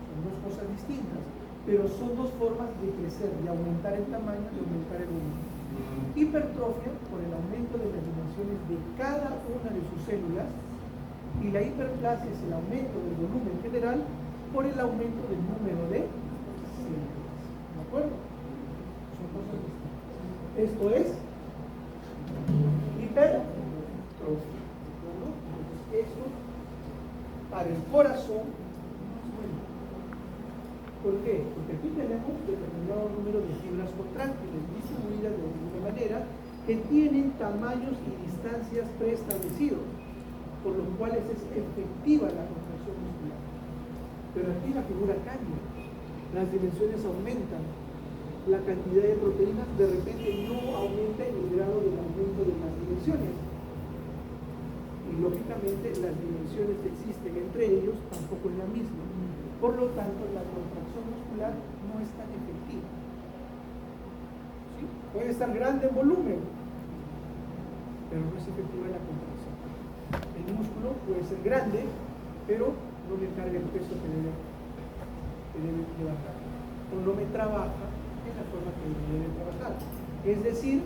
Son dos cosas distintas, pero son dos formas de crecer, de aumentar el tamaño, de aumentar el volumen. Hipertrofia por el aumento de las dimensiones de cada una de sus células, y la hiperplasia es el aumento del volumen general por el aumento del número de células. ¿De acuerdo? Son cosas distintas. Esto es hipertrofia. Entonces, esto para el corazón es bueno. ¿Por qué? Porque aquí tenemos determinado número de fibras contráctiles distribuidas de alguna manera que tienen tamaños y distancias preestablecidos, por los cuales es efectiva la contracción muscular. Pero aquí la figura cambia, las dimensiones aumentan, la cantidad de proteínas de repente no aumenta en el grado del aumento de las dimensiones. Y lógicamente las dimensiones que existen entre ellos tampoco es la misma. Por lo tanto, la contracción muscular no es tan efectiva. ¿Sí? Puede estar grande en volumen, pero no es efectiva en la contracción. El músculo puede ser grande, pero no me carga el peso que debe levantar. O no me trabaja en la forma que debe trabajar. Es decir,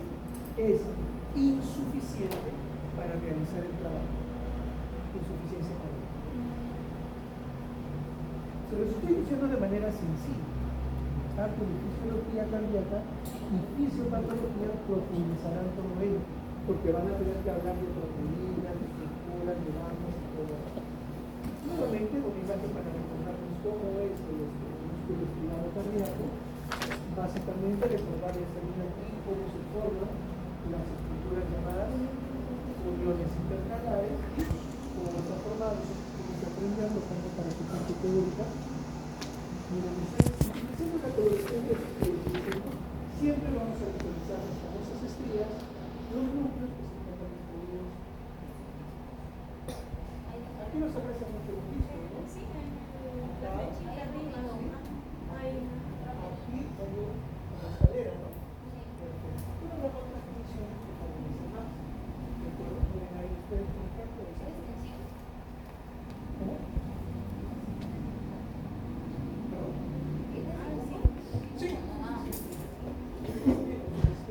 es insuficiente para realizar el trabajo. Insuficiencia cardíaca. Se lo estoy diciendo de manera sencilla. Tanto de fisiología cardíaca y fisiopatología profundizarán todo ello, porque van a tener que hablar de proteínas, de estructuras, de vasos y todo eso. Nuevamente, obviamente, para recordarnos cómo es el músculo espinal cardíaco, básicamente recordarles también aquí cómo se forman las estructuras llamadas uniones intercalares, cómo está formado, cómo se aprenden, lo pongo para su parte teórica. Miren ustedes, si utilizamos la teoría de siempre vamos a utilizar las famosas estrías, los núcleos que se encuentran distribuidos. Aquí nos aparece mucho lo mismo, ¿no? Sí, la flechita arriba, ¿no? Aquí hay una escalera, ¿no? Pero la otra función que favorece más. ¿De acuerdo? Miren ahí ustedes, por ejemplo, ¿cómo? Sí.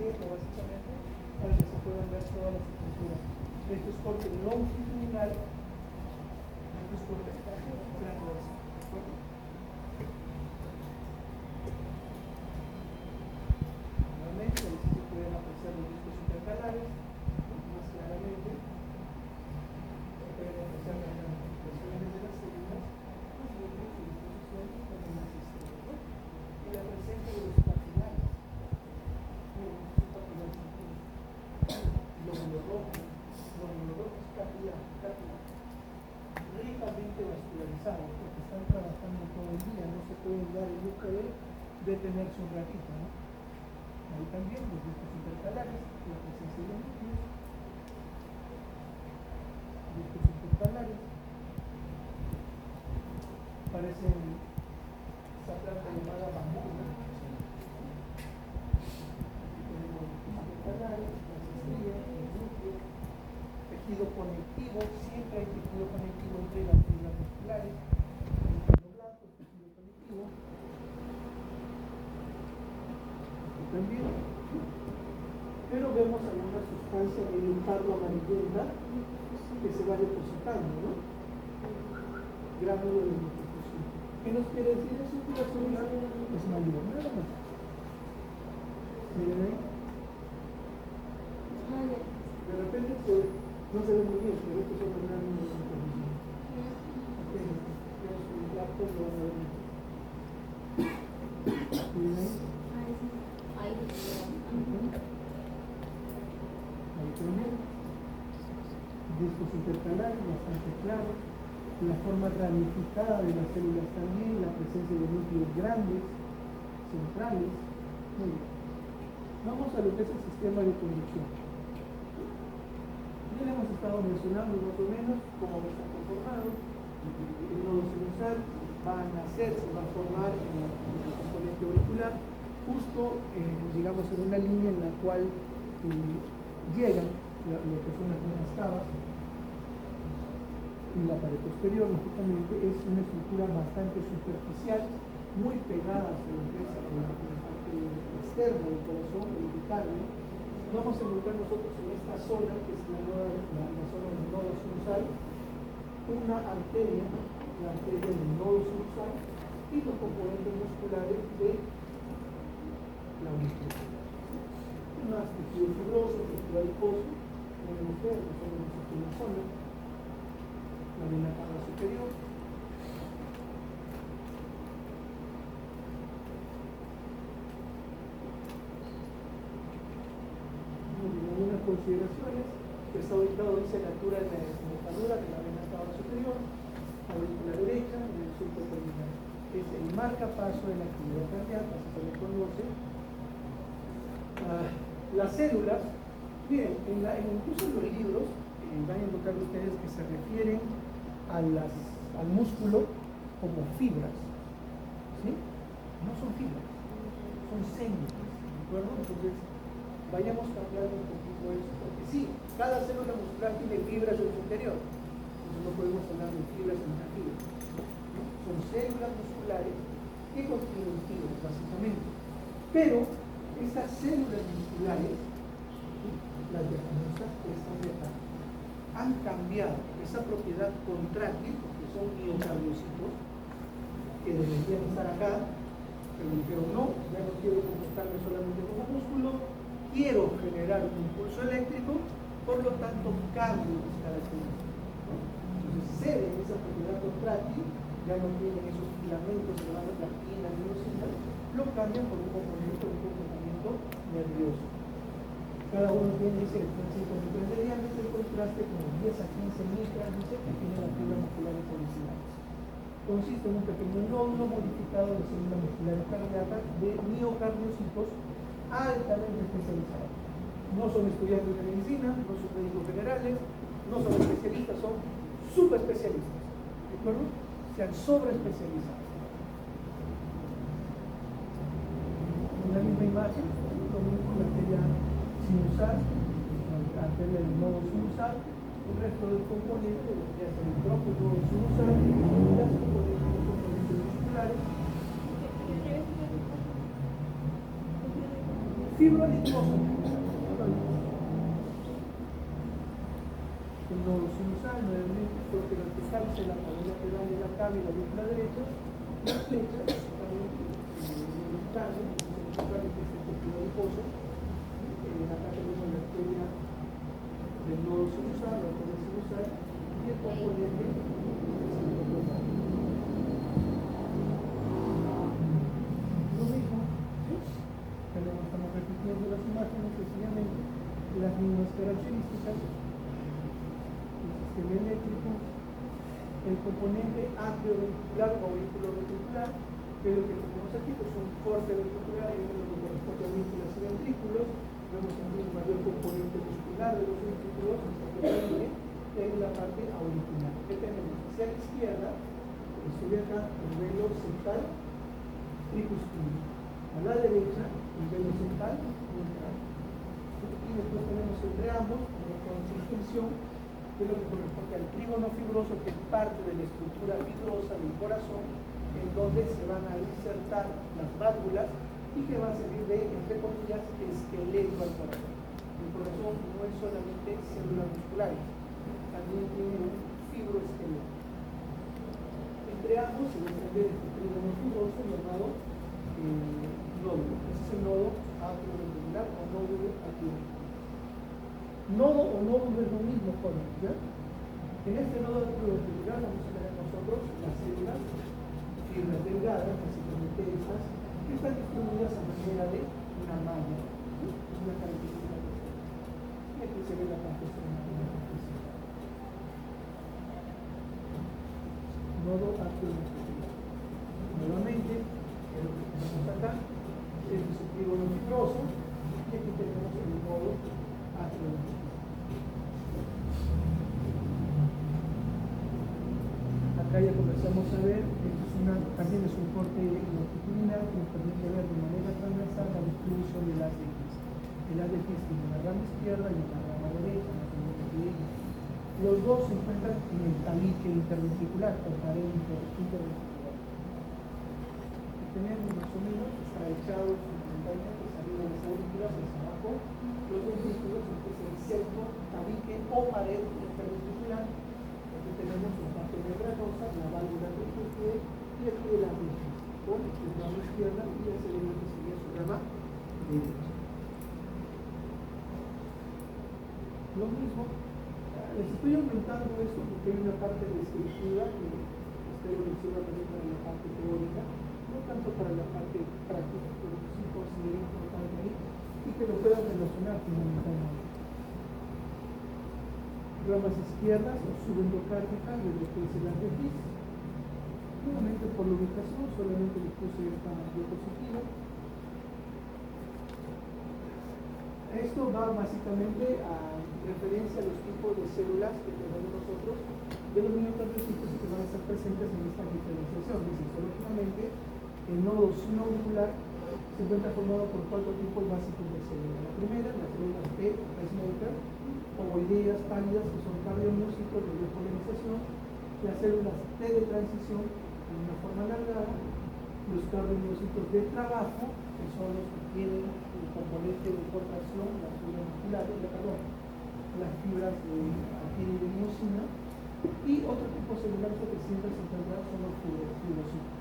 Básicamente, para que se puedan ver todas las estructuras. Esto es corte longitudinal, esto es corte transversal. Nuevamente, ahí sí se pueden apreciar los discos intercalares, más claramente. Se pueden apreciar las ramificaciones de las células, los núcleos y disposición también las estrellas. Y la presencia de los papilares. Lóbulo rojo, cápila, ricamente vascularizado, porque están trabajando todo el día, no se pueden dar el lujo de detenerse un ratito, ¿no? Ahí también los discos intercalares, la presencia de núcleos, discos intercalares, parecen esa planta llamada bambú, ¿no? Tenemos discos intercalares, las estrías, los núcleos, tejido conectivo, siempre hay tejido conectivo entre las fibras musculares, el tejido blanco, el tejido conectivo. Aquí también. Pero vemos alguna sustancia en el pardo amarillenta que se va depositando, ¿no? Gránulo de multifusión. ¿Qué nos quiere decir eso? Que la célula es mayor, nada más. Miren ahí. De repente no se ve muy bien, pero estos son los gránulos de multifusión. Ok, los lácteos lo van a ver mucho. Miren ahí. Ahí también. Discos intercalares bastante claros. La forma ramificada de las células también, la presencia de núcleos grandes, centrales. Muy bien. Vamos a lo que es el sistema de conducción. Ya le hemos estado mencionando más o menos cómo está conformado. El nodo sinusal va a nacer, se va a formar en el componente auricular, justo, digamos, en una línea en la cual llegan lo que son las venas cavas y la pared posterior, lógicamente, es una estructura bastante superficial, muy pegada a lo que es la parte externa del corazón, el epicardio. Vamos a encontrar nosotros en esta zona, que es la zona del nodo sinusal, una arteria, la arteria del nodo sinusal, y los componentes musculares de la aurícula. Más tejido fibroso, tejido adiposo, podemos ver, más o menos aquí en la zona, la vena cava superior. Algunas consideraciones, que está ubicado, dice, la altura de la desembocadura de la vena cava superior, aurícula derecha, en el surco terminal. Es el marcapaso de la actividad cardíaca, así se le conoce. Las células, miren, incluso en los libros van a encontrar ustedes que se refieren al músculo como fibras, ¿sí? No son fibras, son células, ¿de acuerdo? Entonces, vayamos cambiando un poquito eso, porque sí, cada célula muscular tiene fibras en su interior, entonces no podemos hablar de fibras en una fibra, ¿no? Son células musculares que contienen fibras, básicamente, pero estas células musculares, ¿sí?, las llanosas, estas de acá, han cambiado esa propiedad contráctil, porque son miocardiocitos, que deberían estar acá, pero dijeron no, ya no quiero comportarme solamente como músculo, quiero generar un impulso eléctrico, por lo tanto cambio mis características, ¿no? Entonces ceden esa propiedad contráctil, ya no tienen esos filamentos que van a la actina, miocinas, lo cambian por un comportamiento nervioso. Cada uno tiene ese 5 micras de diámetro y contraste como 10 a 15 micras, dice, que tiene las fibras musculares originales. Consiste en un pequeño nódulo modificado de células musculares cardíacas de miocardiocitos altamente especializados. No son estudiantes de medicina, no son médicos generales, no son especialistas, son subespecialistas. ¿De acuerdo? Se han sobreespecializado. En la misma imagen, con la arteria sinusal, la arteria del nodo sinusal, el resto del componente, lo que hace el propio nodo sinusal, y las componentes musculares. Fibra adiposa. El nodo sinusal, nuevamente, corte vertical, se la pared lateral de la cava y la aurícula derecha, la flecha, también el epicardio, que es el tejido adiposo. Acá tenemos la arteria del nodo sinusal, la arteria sinusal, y el componente sinusal. Lo mismo, pero estamos repitiendo las imágenes sencillamente, las mismas características, el sistema eléctrico, el componente atrioventricular o auriculoventricular, que es lo que tenemos aquí, pues un corte ventricular y lo que corresponde a vínculos y ventrículos. Vemos también un mayor componente muscular de los ventrículos, en la parte auricular. ¿Qué tenemos? Hacia la izquierda, sube acá el velo central tricuspideo. A la derecha, el velo central mitral. Y después tenemos entre ambos una constricción, que es lo que corresponde al trígono fibroso, que es parte de la estructura fibrosa del corazón, en donde se van a insertar las válvulas y que va a servir de, entre comillas, esqueleto al corazón. El corazón no es solamente células musculares, también tiene un fibroesqueleto. Entre ambos se desprende este trígono fibroso llamado nódulo. Ese es el nodo atrioventricular o nódulo atrioventricular. Nodo o nódulo es lo mismo, jóvenes, ¿ya? En este nodo atrioventricular vamos a tener nosotros las células, fibras delgadas, básicamente estas, que están distribuidas a manera de una malla. ¿Sí? Es una característica de esto. Y aquí se ve la parte externa. Nodo atrioventricular. Nuevamente, es lo que tenemos acá. Este es el trígono fibroso. Y aquí tenemos el nodo atrioventricular. empezamos a ver, esto es también es un corte longitudinal que nos permite ver de manera transversal la distribución del haz de X. El haz de X tiene una rama izquierda y una rama derecha, los dos se encuentran en el tabique interventricular o pared interventricular. Tenemos más o menos, está echado fundamentalmente arriba de las aurículas, hacia abajo, los ventrículos, entonces el septo, tabique o pared interventricular. Aquí tenemos la parte membranosa, la válvula tricúspide y aquí el abdomen, con su rama izquierda y el cerebro que sería su rama derecha. Lo mismo, les estoy aumentando esto porque hay una parte descriptiva que ustedes lo sirva también para la parte teórica, no tanto para la parte práctica, pero sí considero importante ahí y que lo puedan relacionar fundamentalmente. Ramas izquierdas o subendocárdicas de lo que es el haz de X. Nuevamente por la ubicación, solamente les puse esta diapositiva. Esto va básicamente a referencia a los tipos de células que tenemos nosotros de los miocardiocitos que van a estar presentes en esta diferenciación. Dice, histológicamente, el nodo sinoauricular se encuentra formado por 4 tipos básicos de células. La primera, las células P, pacemaker, ovoideas pálidas, que son cardiomiocitos de repolinización, las células T de transición, en una forma alargada, los cardiomiocitos de trabajo, que son los que tienen el componente de contracción, las fibras musculares, las fibras de actina y de miocina, y otro tipo celular que siempre se encuentra son los fibrocitos.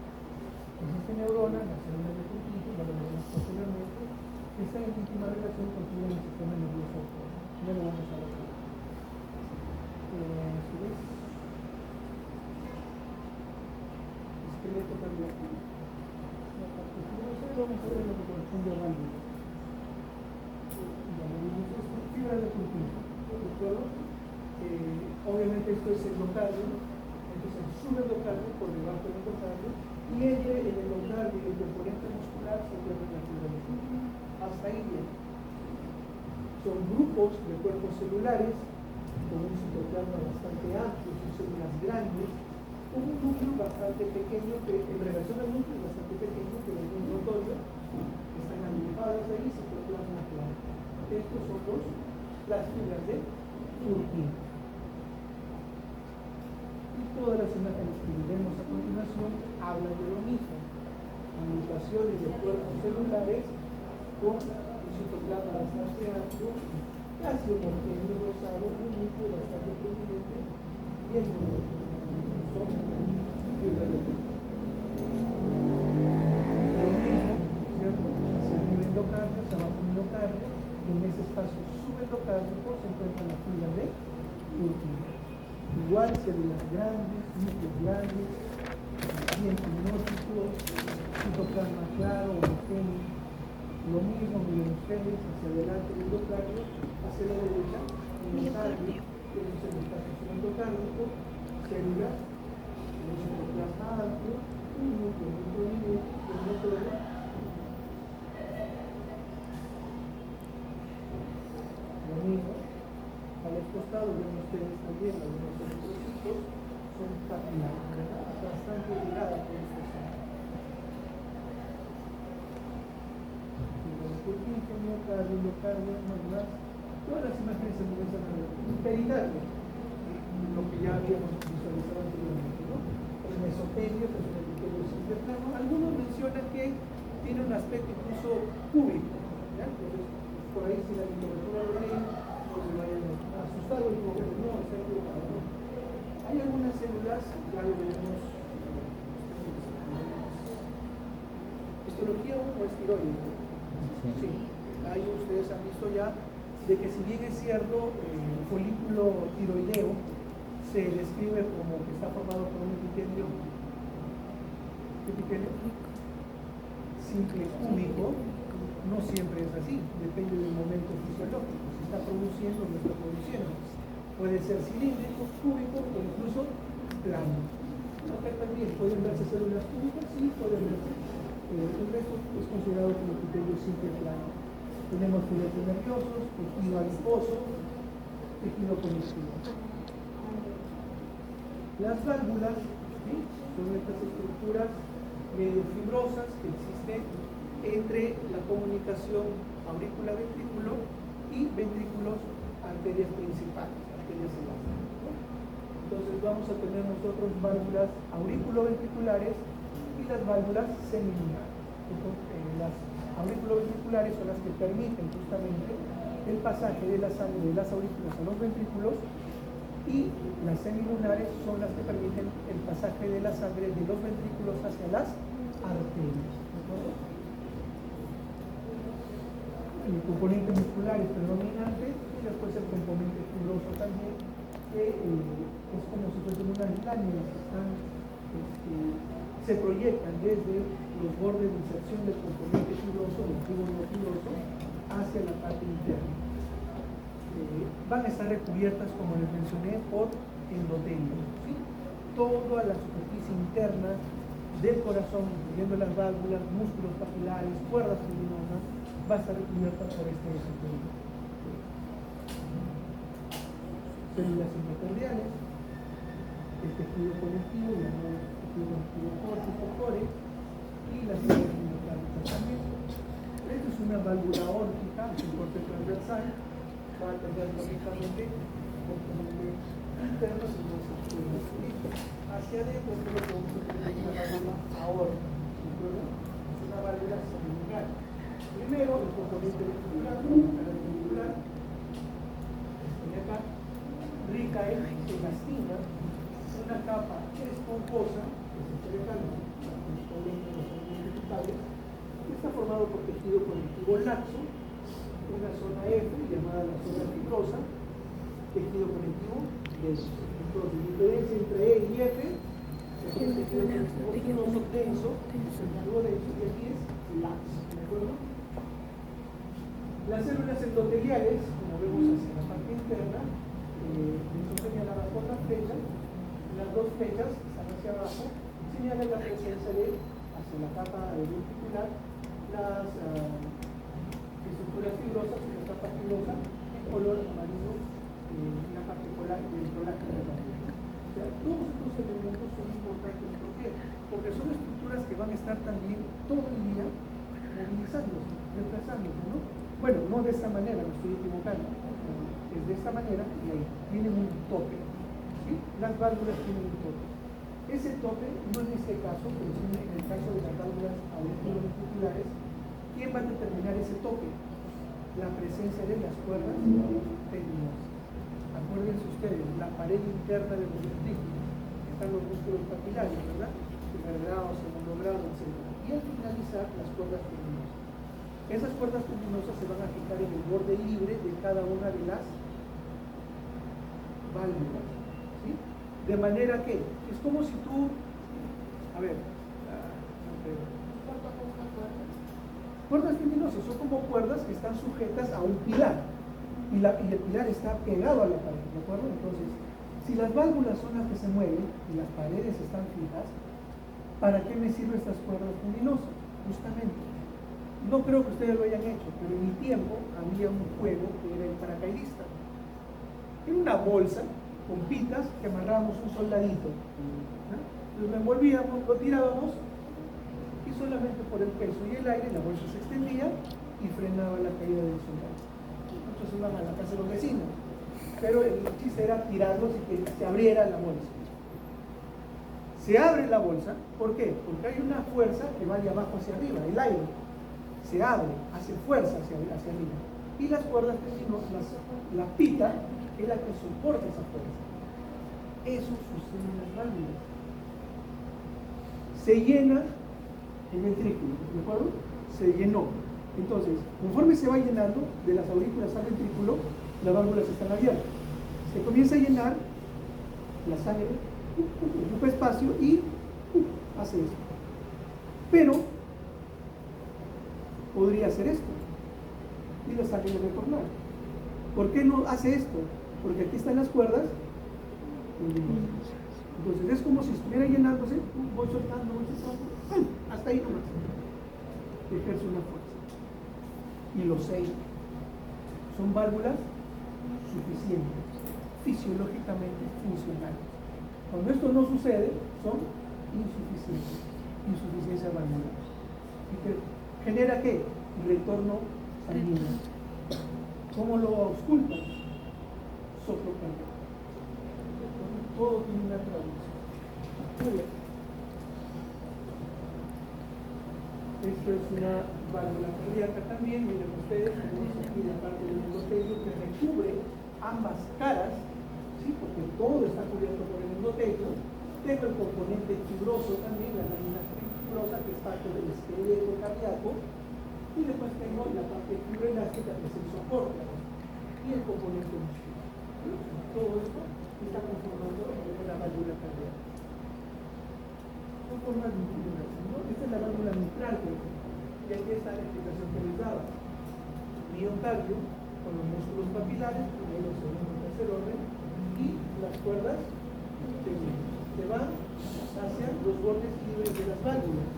Existen neuronas, las células de Purkinje, ya lo veremos posteriormente, que están en íntima relación con el sistema nervioso autónomo. Ya lo vamos a ver. Esqueleto cardíaco. La parte fibrosa, vamos a ver la corrupción de válvulas. Ya lo vimos esto, fibras de Purkinje. ¿De acuerdo? Obviamente esto es el endocardio, entonces el subendocardio por debajo del endocardio, y entre el endocardio y el componente muscular se encuentra la fibra de Purkinje. Hasta ahí bien. Son grupos de cuerpos celulares con un citoplasma bastante amplio, son células grandes, con un núcleo bastante pequeño, que en relación al núcleo es bastante pequeño, pero es muy notorio, están agrupadas ahí, citoplasma claro. Estos son las fibras de Purkinje. Y todas las imágenes que veremos a continuación hablan de lo mismo. Agrupaciones de cuerpos celulares con un citoplasma bastante amplio, casi homogéneo, rosado, un núcleo bastante prominente y el núcleo. Son fibras de Purkinje. Lo mismo, ¿cierto? Hacia el endocardio, hacia abajo el endocardio, y en ese espacio subendocárdico se encuentra la fibra de Purkinje. Igual células grandes, núcleos grandes, bien sinóticos, citoplasma claro, homogéneo. Lo mismo miren ustedes, hacia adelante el endocardio, hacia la derecha el endocardio, que es el espacio subendocárdico, células, un citoplasma amplio, un núcleo muy prominente, un núcleo. Lo mismo, a los costados ven ustedes también algunos eritrocitos, son capilares, ¿verdad? Bastante ligadas con esta zona. Purkinje, miocardio, endocardio, más, todas las imágenes se comienzan a ver. Pericardio, lo que ya habíamos visualizado anteriormente, ¿no? El mesotelio, que es un epitelio simple plano. Algunos mencionan que tiene un aspecto incluso cúbico, ¿ya? Entonces, por ahí si la literatura lo leen, no se vayan a asustar o equivocar, no, está equivocado, ¿no? Hay algunas células, ya lo veremos, histología o estiroide. Sí, ahí ustedes han visto ya de que si bien es cierto, el folículo tiroideo se describe como que está formado por un epitelio simple cúbico, no siempre es así, depende del momento fisiológico, si está produciendo o no está produciendo. Puede ser cilíndrico, cúbico o incluso plano. Acá también pueden verse células cúbicas, sí, pueden verse. El resto es considerado como epitelio simple plano. Tenemos filetes nerviosos, tejido adiposo, tejido conectivo. Las válvulas, ¿sí? Son estas estructuras medio fibrosas que existen entre la comunicación aurícula-ventrículo y ventrículos, arterias principales, arterias elásticas, ¿no? Entonces vamos a tener nosotros válvulas auriculoventriculares y las válvulas semilunares. Las auriculoventriculares son las que permiten justamente el pasaje de la sangre de las aurículas a los ventrículos, y las semilunares son las que permiten el pasaje de la sangre de los ventrículos hacia las arterias. El componente muscular es predominante y después el componente fibroso también, que es como si fuesen unas láminas que están, se proyectan desde los bordes de inserción del componente fibroso, del tubo no fibroso, hacia la parte interna. Van a estar recubiertas, como les mencioné, por endotelio, ¿sí? Toda la superficie interna del corazón, incluyendo las válvulas, músculos papilares, cuerdas tubinosas, va a estar recubierta por este endotelio. Células endocardiales, el tejido conectivo, llamado tejido conectivo core, y las células endocárdicas también. Esta es una válvula aórtica, un corte transversal, va a tener lógicamente componente interno y hacia adentro, pero podemos tener una válvula aórtica, es una válvula semilunar. Primero, el componente ventricular, ventricular, de acá, rica en elastina, una capa esponjosa, que se entrega los ventriculares, que está formado por tejido conectivo laxo, una zona F llamada la zona fibrosa, tejido conectivo denso. Entonces, la diferencia entre E y F es el tejido conectivo fibroso denso, y aquí es laxo, ¿de acuerdo? Las células endoteliales, como vemos hacia la parte interna, son señaladas por las flechas. Las dos flechas que están hacia abajo señalan la presencia de, hacia la capa ventricular, las estructuras fibrosas, la capa fibrosa en color amarillo, la parte polar del colágeno de la piel. O sea, todos estos elementos son importantes. ¿Por qué? Porque son estructuras que van a estar también todo el día movilizándose, desplazándose, ¿no? Bueno, no de esta manera, me estoy equivocando. Es de esta manera y ahí tienen un tope, ¿sí? Las válvulas tienen un tope. Ese tope, no en este caso, pero sí en el caso de las válvulas auriculoventriculares, ¿quién va a determinar ese tope? La presencia de las cuerdas tendinosas. Acuérdense ustedes, la pared interna de los ventrículos, están los músculos papilares, ¿verdad? Primergrado, segundo grado, etc. Y al finalizar, las cuerdas tendinosas. Esas cuerdas tendinosas se van a fijar en el borde libre de cada una de las válvulas, ¿sí? De manera que es como si tú, a ver, cuerdas tendinosas son como cuerdas que están sujetas a un pilar y el pilar está pegado a la pared, ¿de acuerdo? Entonces, si las válvulas son las que se mueven y las paredes están fijas, ¿para qué me sirven estas cuerdas tendinosas? Justamente. No creo que ustedes lo hayan hecho, pero en mi tiempo había un juego que era el paracaidista. Era una bolsa con pitas que amarrábamos un soldadito, ¿no? Lo envolvíamos, lo tirábamos y solamente por el peso y el aire la bolsa se extendía y frenaba la caída del soldado. Muchos iban a la casa de los vecinos, pero el chiste era tirarlos y que se abriera la bolsa. Se abre la bolsa, ¿por qué? Porque hay una fuerza que va de abajo hacia arriba, el aire. Se abre, hace fuerza hacia arriba. Y las cuerdas tendinosas, la pita es la que soporta esa fuerza. Eso sucede en las válvulas. Se llena el ventrículo, ¿de acuerdo? Se llenó. Entonces, conforme se va llenando de las aurículas al ventrículo, las válvulas están abiertas. Se comienza a llenar la sangre, ocupa espacio y hace esto. Pero podría hacer esto y la sangre debe retornar. ¿Por qué no hace esto? Porque aquí están las cuerdas. Entonces es como si estuviera llenándose, voy soltando, hasta ahí nomás. Ejerce una fuerza. Y los 6 son válvulas suficientes, fisiológicamente funcionales. Cuando esto no sucede, son insuficiencia valvular. ¿Y que genera qué? Retorno sanguíneo. ¿Cómo lo auscultan? Soplo cardíaco. Todo tiene una traducción. Muy bien. Esto es una válvula cardíaca también. Miren ustedes, tenemos aquí la parte del endotelio que recubre ambas caras, ¿sí? Porque todo está cubierto por el endotelio. Tengo el componente fibroso también, la lámina fibrosa, que es parte del esqueleto cardíaco. Y después tengo la parte fibroelástica, que es el soporte, y el componente muscular. Todo esto está conformando la válvula cardíaca. Son formas distintas, ¿no? Esta es la válvula mitral, por ejemplo. Y aquí está la explicación que les daba. Miocardio, con los músculos papilares, primero, segundo, tercer orden, y las cuerdas que van hacia los bordes libres de las válvulas.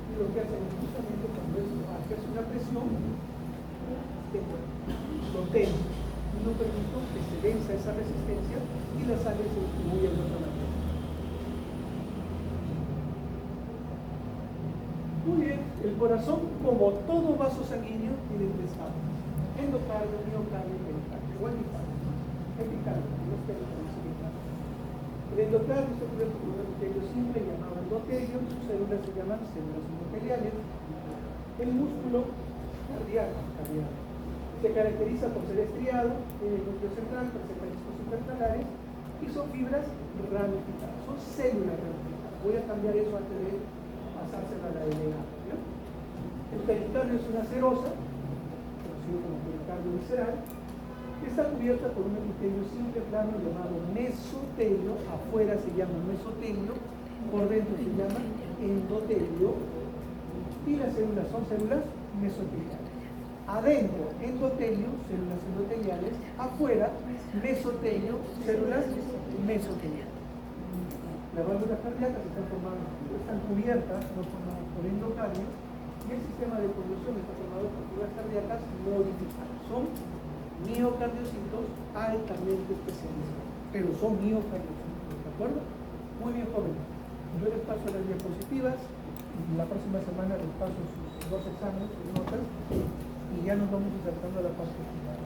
Y lo que hacen es justamente cuando hace una presión, lo tengo. Y no permito que se venza esa resistencia y la sangre se distribuye de otra manera. Muy bien, el corazón, como todo vaso sanguíneo, tiene tres partes: endocardio, miocardio y pericardio. Igual que epicardio, no es el endocardio está cubierto por un endotelio simple llamado endotelio, sus células se llaman células endoteliales. El músculo cardíaco se caracteriza por ser estriado, tiene el núcleo central, presenta discos intercalares y son fibras ramificadas, son células ramificadas. Voy a cambiar eso antes de pasársela a la DNA. ¿No? El pericardio es una serosa, conocido como pericardio visceral, que está cubierta por un epitelio simple plano llamado mesotelio. Afuera se llama mesotelio, por dentro se llama endotelio, y las células son células mesoteliales. Adentro, endotelio, células endoteliales; afuera, mesotelio, células mesoteliales. Las válvulas cardíacas están cubiertas, no formadas por endocardio, y el sistema de conducción está formado por fibras cardíacas modificadas. Son miocardiocitos altamente especializados, pero son miocardiocitos, ¿de acuerdo? Muy bien, jóvenes. Yo les paso las diapositivas, y la próxima semana les paso sus dos exámenes, sus notas, y ya nos vamos acercando a la parte final.